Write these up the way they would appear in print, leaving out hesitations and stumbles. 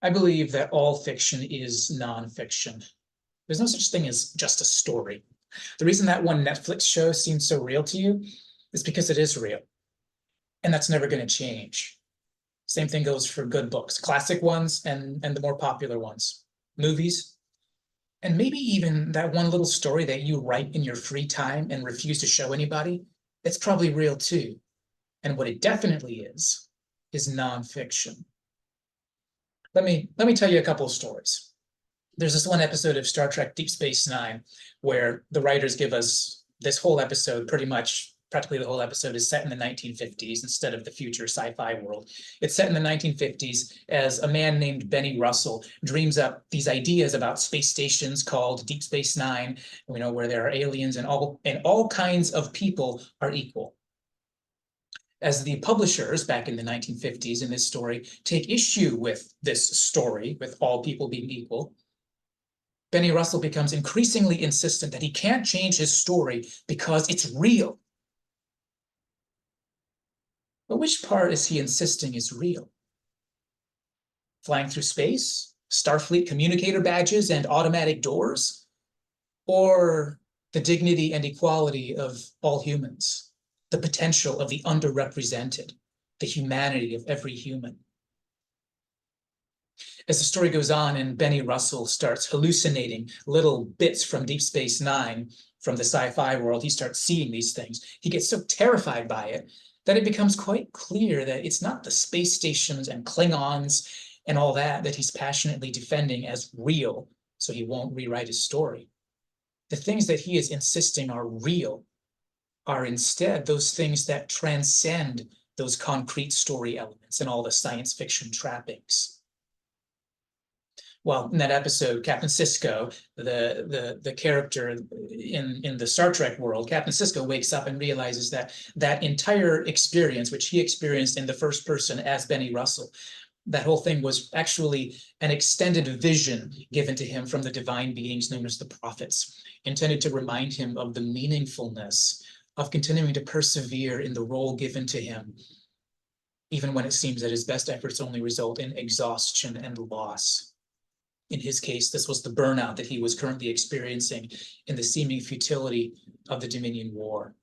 I believe that all fiction is nonfiction. There's no such thing as just a story. The reason that one Netflix show seems so real to you is because it is real, and that's never going to change. Same thing goes for good books, classic ones and the more popular ones, movies, and maybe even that one little story that you write in your free time and refuse to show anybody. It's probably real too. And what it definitely is nonfiction. Let me tell you a couple of stories. There's this one episode of Star Trek Deep Space Nine where the writers give us this whole episode, pretty much practically the whole episode is set in the 1950s instead of the future sci-fi world. It's set in the 1950s as a man named Benny Russell dreams up these ideas about space stations called Deep Space Nine, where there are aliens and all kinds of people are equal. As the publishers back in the 1950s in this story take issue with this story, with all people being equal, Benny Russell becomes increasingly insistent that he can't change his story because it's real. But which part is he insisting is real? Flying through space, Starfleet communicator badges, and automatic doors? Or the dignity and equality of all humans, the potential of the underrepresented, the humanity of every human? As the story goes on and Benny Russell starts hallucinating little bits from Deep Space Nine, from the sci-fi world, he starts seeing these things. He gets so terrified by it that it becomes quite clear that it's not the space stations and Klingons and all that he's passionately defending as real, so he won't rewrite his story. The things that he is insisting are real are instead those things that transcend those concrete story elements and all the science fiction trappings. Well, in that episode, Captain Sisko, the character in the Star Trek world, Captain Sisko wakes up and realizes that that entire experience, which he experienced in the first person as Benny Russell, that whole thing was actually an extended vision given to him from the divine beings known as the prophets, intended to remind him of the meaningfulness of continuing to persevere in the role given to him, even when it seems that his best efforts only result in exhaustion and loss. In his case, this was the burnout that he was currently experiencing in the seeming futility of the Dominion War.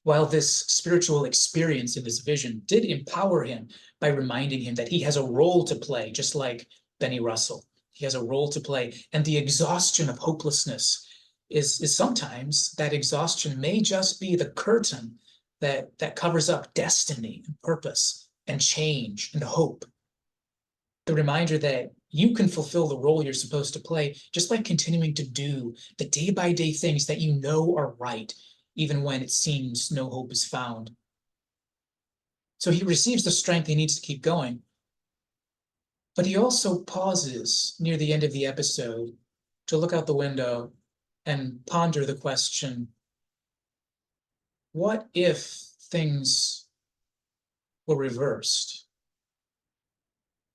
While this spiritual experience in this vision did empower him by reminding him that he has a role to play, just like Benny Russell. He has a role to play, and the exhaustion of hopelessness is sometimes that exhaustion may just be the curtain that covers up destiny and purpose and change and hope. The reminder that you can fulfill the role you're supposed to play just by continuing to do the day-by-day things that you know are right, even when it seems no hope is found. So he receives the strength he needs to keep going. But he also pauses near the end of the episode to look out the window and ponder the question, what if things were reversed?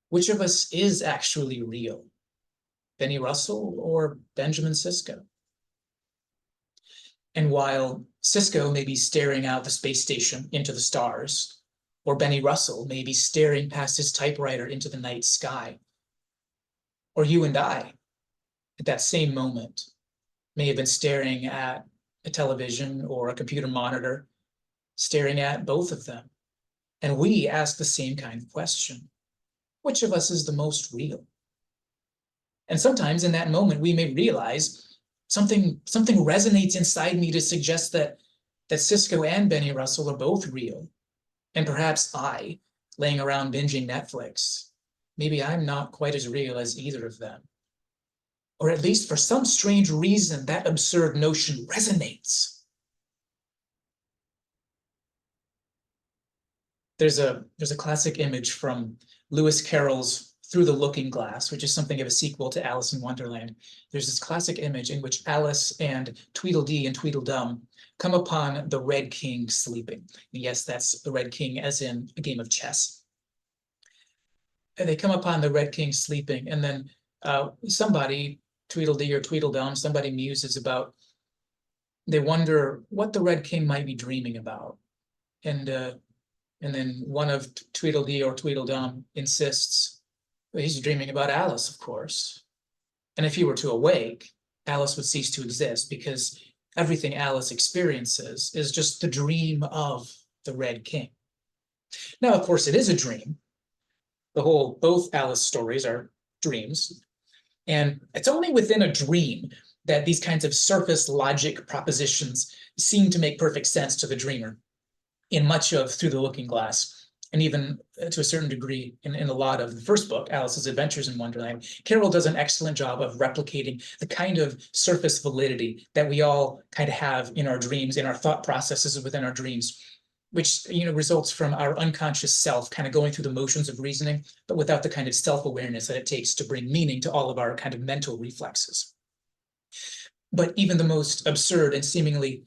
Which of us is actually real? Benny Russell or Benjamin Sisko? And while Sisko may be staring out the space station into the stars, or Benny Russell may be staring past his typewriter into the night sky, or you and I, at that same moment, may have been staring at a television or a computer monitor, staring at both of them. And we ask the same kind of question. Which of us is the most real? And sometimes in that moment, we may realize something resonates inside me to suggest that Sisko and Benny Russell are both real. And perhaps I, laying around binging Netflix, maybe I'm not quite as real as either of them. Or at least for some strange reason, that absurd notion resonates. There's a classic image from Lewis Carroll's Through the Looking Glass, which is something of a sequel to Alice in Wonderland. There's this classic image in which Alice and Tweedledee and Tweedledum come upon the Red King sleeping. And yes, that's the Red King as in a game of chess. And they come upon the Red King sleeping, and then somebody, Tweedledee or Tweedledum, somebody muses about, they wonder what the Red King might be dreaming about. And then one of Tweedledee or Tweedledum insists, Well, he's dreaming about Alice, of course. And if he were to awake, Alice would cease to exist because everything Alice experiences is just the dream of the Red King. Now, of course, it is a dream. Both Alice stories are dreams. And it's only within a dream that these kinds of surface logic propositions seem to make perfect sense to the dreamer in much of Through the Looking Glass. And even to a certain degree in a lot of the first book, Alice's Adventures in Wonderland, Carol does an excellent job of replicating the kind of surface validity that we all kind of have in our dreams, in our thought processes within our dreams, which results from our unconscious self kind of going through the motions of reasoning, but without the kind of self-awareness that it takes to bring meaning to all of our kind of mental reflexes. But even the most absurd and seemingly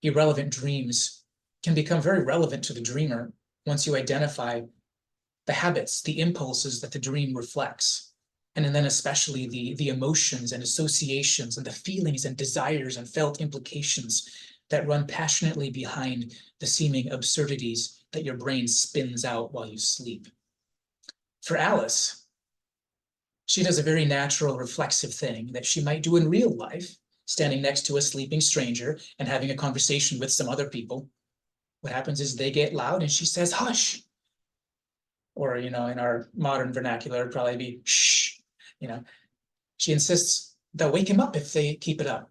irrelevant dreams can become very relevant to the dreamer once you identify the habits, the impulses that the dream reflects, and then especially the emotions and associations and the feelings and desires and felt implications that run passionately behind the seeming absurdities that your brain spins out while you sleep. For Alice, she does a very natural, reflexive thing that she might do in real life, standing next to a sleeping stranger and having a conversation with some other people. What happens is they get loud and she says, hush. Or, in our modern vernacular, it'd probably be shh. She insists they'll wake him up if they keep it up.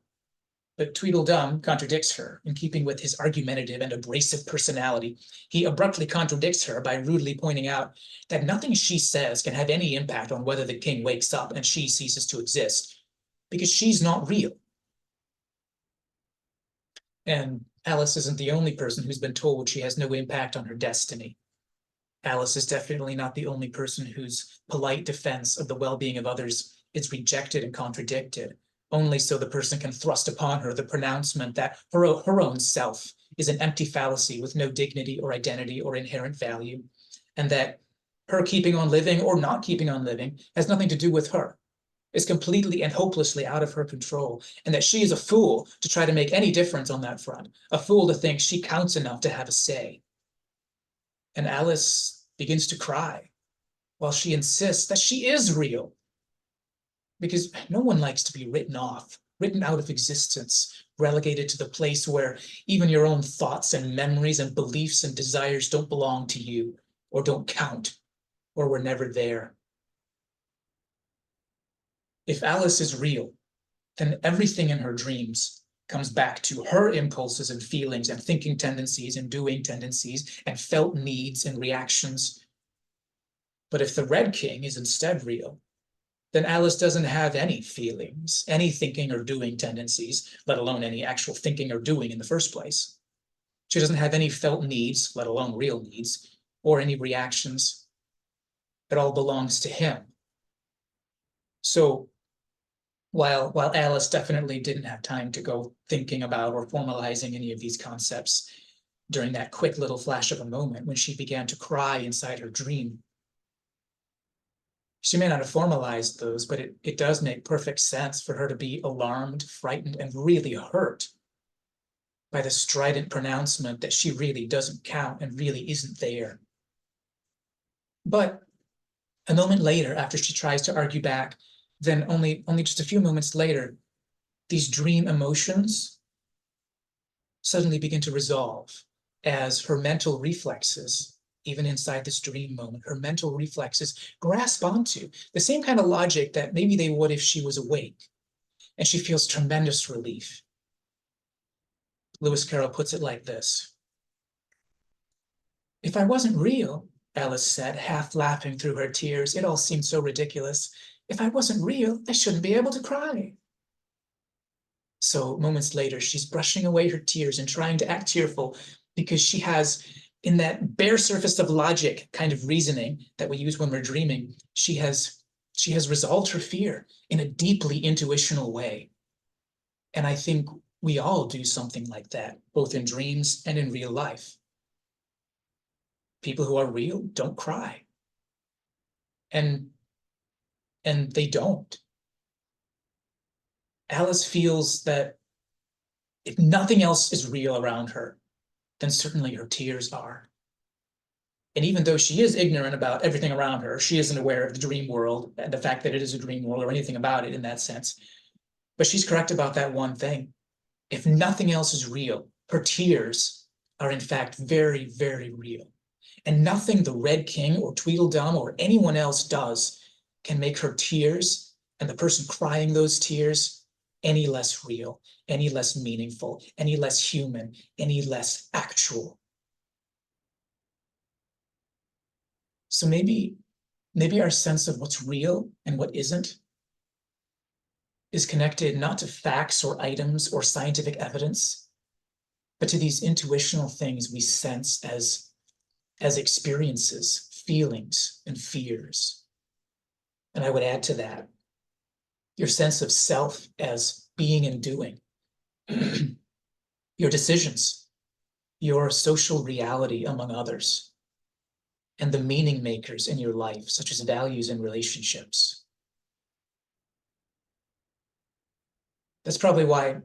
But Tweedledum contradicts her, in keeping with his argumentative and abrasive personality. He abruptly contradicts her by rudely pointing out that nothing she says can have any impact on whether the king wakes up and she ceases to exist, because she's not real. And Alice isn't the only person who's been told she has no impact on her destiny. Alice is definitely not the only person whose polite defense of the well-being of others is rejected and contradicted, only so the person can thrust upon her the pronouncement that her own self is an empty fallacy with no dignity or identity or inherent value, and that her keeping on living or not keeping on living has nothing to do with her, is completely and hopelessly out of her control, and that she is a fool to try to make any difference on that front, a fool to think she counts enough to have a say. And Alice begins to cry while she insists that she is real, because no one likes to be written off, written out of existence, relegated to the place where even your own thoughts and memories and beliefs and desires don't belong to you, or don't count, or were never there. If Alice is real, then everything in her dreams comes back to her impulses and feelings and thinking tendencies and doing tendencies and felt needs and reactions. But if the Red King is instead real, then Alice doesn't have any feelings, any thinking or doing tendencies, let alone any actual thinking or doing in the first place. She doesn't have any felt needs, let alone real needs, or any reactions. It all belongs to him. So while Alice definitely didn't have time to go thinking about or formalizing any of these concepts during that quick little flash of a moment when she began to cry inside her dream, she may not have formalized those, but it does make perfect sense for her to be alarmed, frightened, and really hurt by the strident pronouncement that she really doesn't count and really isn't there. But a moment later, after she tries to argue back, then only just a few moments later, these dream emotions suddenly begin to resolve as her mental reflexes, even inside this dream moment, her mental reflexes grasp onto the same kind of logic that maybe they would if she was awake. And she feels tremendous relief. Lewis Carroll puts it like this: "If I wasn't real," Alice said, half laughing through her tears, it all seemed so ridiculous. "If I wasn't real, I shouldn't be able to cry." So moments later, she's brushing away her tears and trying to act cheerful because she has, in that bare surface of logic kind of reasoning that we use when we're dreaming, she has resolved her fear in a deeply intuitional way. And I think we all do something like that, both in dreams and in real life. People who are real don't cry. And they don't. Alice feels that if nothing else is real around her, then certainly her tears are. And even though she is ignorant about everything around her, she isn't aware of the dream world and the fact that it is a dream world or anything about it in that sense. But she's correct about that one thing. If nothing else is real, her tears are in fact very, very real. And nothing the Red King or Tweedledum or anyone else does can make her tears and the person crying those tears any less real, any less meaningful, any less human, any less actual. So maybe our sense of what's real and what isn't is connected not to facts or items or scientific evidence, but to these intuitional things we sense as experiences, feelings, and fears. And I would add to that your sense of self as being and doing, your decisions, your social reality among others, and the meaning makers in your life, such as values and relationships. That's probably why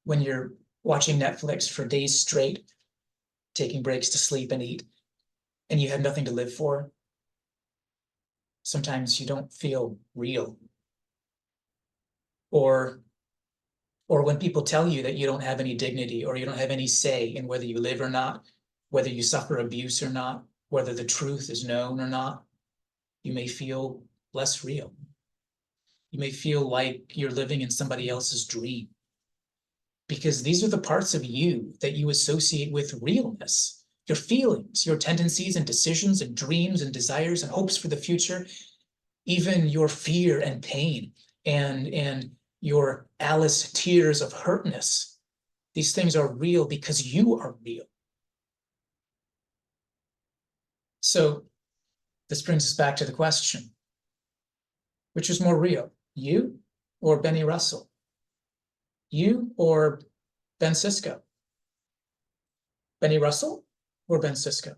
when you're watching Netflix for days straight, taking breaks to sleep and eat, and you have nothing to live for, sometimes you don't feel real. Or when people tell you that you don't have any dignity or you don't have any say in whether you live or not, whether you suffer abuse or not, whether the truth is known or not, you may feel less real. You may feel like you're living in somebody else's dream, because these are the parts of you that you associate with realness, your feelings, your tendencies and decisions and dreams and desires and hopes for the future, even your fear and pain and your Alice tears of hurtness. These things are real because you are real. So this brings us back to the question, which is more real, you or Benny Russell? You or Ben Sisko? Benny Russell or Ben Sisko?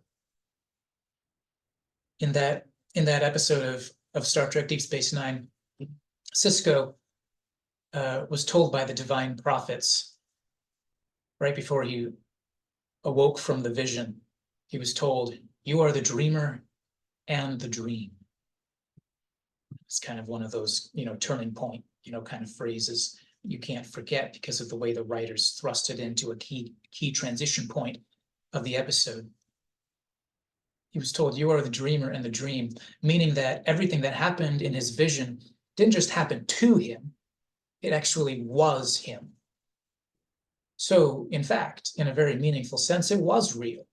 In that episode of Star Trek Deep Space Nine, Sisko was told by the divine prophets right before he awoke from the vision. He was told, "You are the dreamer and the dream." It's kind of one of those, turning point, kind of phrases you can't forget because of the way the writers thrust it into a key transition point of the episode. He was told, "You are the dreamer and the dream," meaning that everything that happened in his vision didn't just happen to him, it actually was him. So, in fact, in a very meaningful sense, it was real.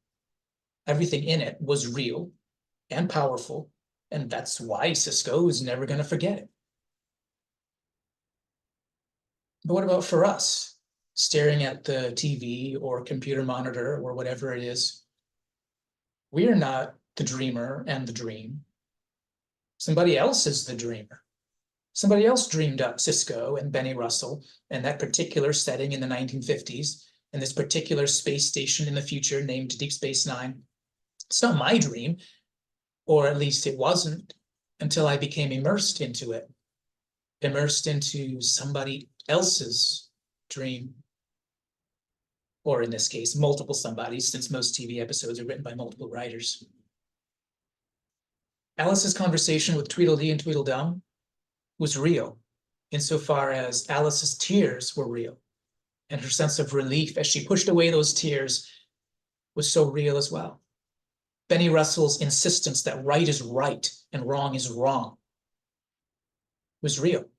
Everything in it was real and powerful, and that's why Sisko is never going to forget it. But what about for us, staring at the TV or computer monitor or whatever it is? We are not the dreamer and the dream. Somebody else is the dreamer. Somebody else dreamed up Sisko and Benny Russell in that particular setting in the 1950s, in this particular space station in the future named Deep Space Nine. It's not my dream, or at least it wasn't until I became immersed into it, immersed into somebody else's dream. Or in this case, multiple somebodies, since most TV episodes are written by multiple writers. Alice's conversation with Tweedledee and Tweedledum was real, insofar as Alice's tears were real, and her sense of relief as she pushed away those tears was so real as well. Benny Russell's insistence that right is right and wrong is wrong was real.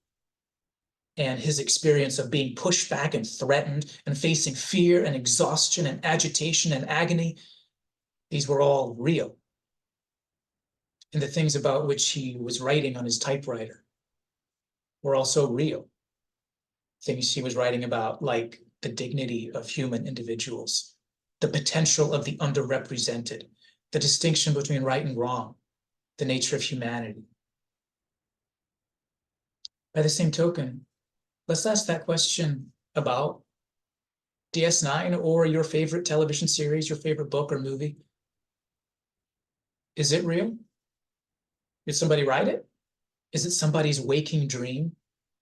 And his experience of being pushed back and threatened and facing fear and exhaustion and agitation and agony, these were all real. And the things about which he was writing on his typewriter were also real. Things he was writing about, like the dignity of human individuals, the potential of the underrepresented, the distinction between right and wrong, the nature of humanity. By the same token, let's ask that question about DS9 or your favorite television series, your favorite book or movie. Is it real? Did somebody write it? Is it somebody's waking dream,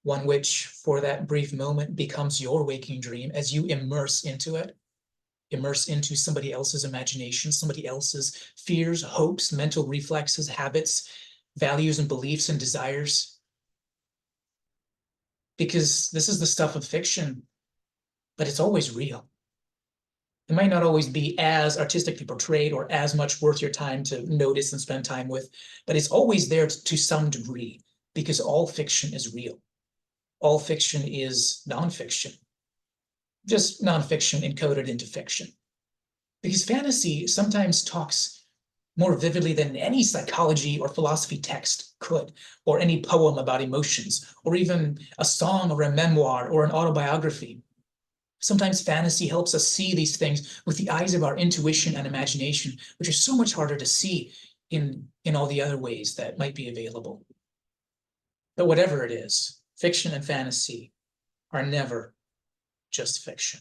one which for that brief moment becomes your waking dream as you immerse into it? immerse into somebody else's imagination, somebody else's fears, hopes, mental reflexes, habits, values and beliefs and desires. Because this is the stuff of fiction, but it's always real. It might not always be as artistically portrayed or as much worth your time to notice and spend time with, but it's always there to some degree, because all fiction is real. All fiction is nonfiction, just nonfiction encoded into fiction. Because fantasy sometimes talks more vividly than any psychology or philosophy text could, or any poem about emotions, or even a song or a memoir or an autobiography. Sometimes fantasy helps us see these things with the eyes of our intuition and imagination, which are so much harder to see in all the other ways that might be available. But whatever it is, fiction and fantasy are never just fiction.